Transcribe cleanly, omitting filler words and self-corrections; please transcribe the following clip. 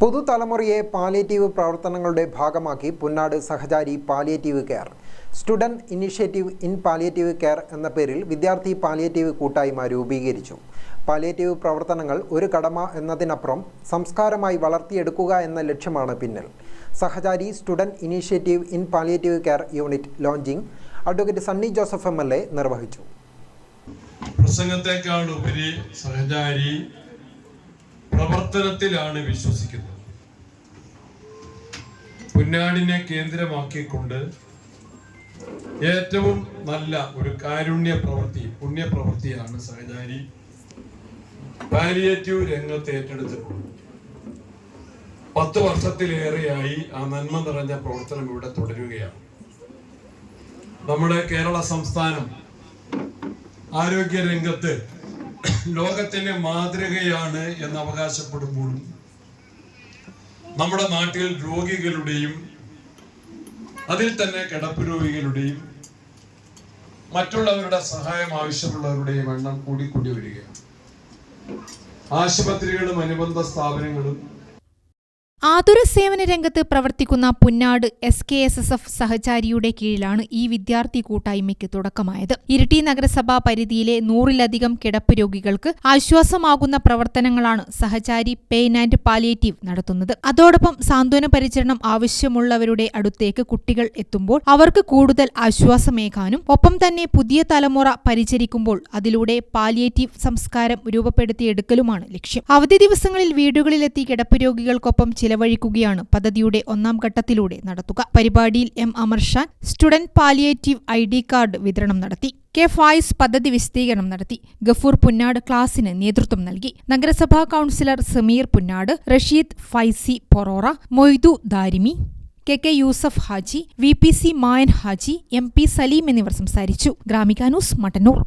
പുതുതലമുറയെ palliative പ്രവർത്തനങ്ങളുടെ ഭാഗമാക്കി Punnad Sahachari palliative care student initiative in palliative care എന്ന പേരിൽ വിദ്യാർത്ഥി പാലിയേറ്റീവ് കൂട്ടായ്മ രൂപീകരിച്ചു. പാലിയേറ്റീവ് പ്രവർത്തനങ്ങൾ ഒരു കടമ എന്നതിനപ്പുറം സംസ്കാരമായി വളർത്തിയെടുക്കുക എന്ന ലക്ഷ്യമാണ് പിന്നിൽ. Sahachari student initiative in palliative care unit launching advocate Sunny Joseph MLA നിർവഹിച്ചു. പ്രസംഗത്തെക്കാളുപരി സഹചാരി പ്രവർത്തനത്തിലാണ് വിശ്വസിക്കുന്നത്. പുന്നാടിനെ കേന്ദ്രമാക്കിക്കൊണ്ട് ഏറ്റവും നല്ല ഒരു പുണ്യപ്രവൃത്തിയാണ് സഹചാരി പാലിയേറ്റീവ് രംഗത്ത് ഏറ്റെടുത്തിട്ടുള്ളത്. 10 വർഷത്തിലേറെയായി ആ നന്മ നിറഞ്ഞ പ്രവർത്തനം ഇവിടെ തുടരുകയാണ്. നമ്മുടെ കേരള സംസ്ഥാനം ആരോഗ്യ രംഗത്ത് ലോകത്തിന് മാതൃകയാണ് എന്ന് അവകാശപ്പെടുമ്പോഴും നമ്മുടെ നാട്ടിൽ രോഗികളുടെയും അതിൽ തന്നെ കിടപ്പ് രോഗികളുടെയും മറ്റുള്ളവരുടെ സഹായം ആവശ്യമുള്ളവരുടെയും എണ്ണം കൂടി വരികയാണ്. ആശുപത്രികളും അനുബന്ധ സ്ഥാപനങ്ങളും ആതുര സേവന രംഗത്ത് പ്രവർത്തിക്കുന്ന പുന്നാട് SKSSF സഹചാരിയുടെ കീഴിലാണ് ഈ വിദ്യാർത്ഥി കൂട്ടായ്മയ്ക്ക് തുടക്കമായത്. ഇരിട്ടി നഗരസഭാ പരിധിയിലെ 100-ലധികം കിടപ്പ് രോഗികൾക്ക് ആശ്വാസമാകുന്ന പ്രവർത്തനങ്ങളാണ് സഹചാരി പെയിൻ ആൻഡ് പാലിയേറ്റീവ് നടത്തുന്നത്. അതോടൊപ്പം സാന്ത്വന പരിചരണം ആവശ്യമുള്ളവരുടെ അടുത്തേക്ക് കുട്ടികൾ എത്തുമ്പോൾ അവർക്ക് കൂടുതൽ ആശ്വാസമേകാനും ഒപ്പം തന്നെ പുതിയ തലമുറ പരിചരിക്കുമ്പോൾ അതിലൂടെ പാലിയേറ്റീവ് സംസ്കാരം രൂപപ്പെടുത്തിയെടുക്കലുമാണ് ലക്ഷ്യം. അവധി ദിവസങ്ങളിൽ വീടുകളിലെത്തി കിടപ്പ് രോഗികൾക്കൊപ്പം ചിലവഴിക്കുകയാണ് പദ്ധതിയുടെ 1ാം ഘട്ടത്തിലൂടെ നടത്തുക. പരിപാടിയിൽ M. Amarshan student palliative ID card വിതരണം നടത്തി. K. ഫായിസ് പദ്ധതി വിശദീകരണം നടത്തി. ഗഫൂർ പുന്നാട് ക്ലാസിന് നേതൃത്വം നൽകി. നഗരസഭാ councillor Sameer Punnad, Rasheed Faizy Porora, Moidu Darimi, KK Yusuf Haji, VPC Mayan Haji, MP Saleem എന്നിവർ സംസാരിച്ചു. ഗ്രാമിക ന്യൂസ്, മട്ടന്നൂർ.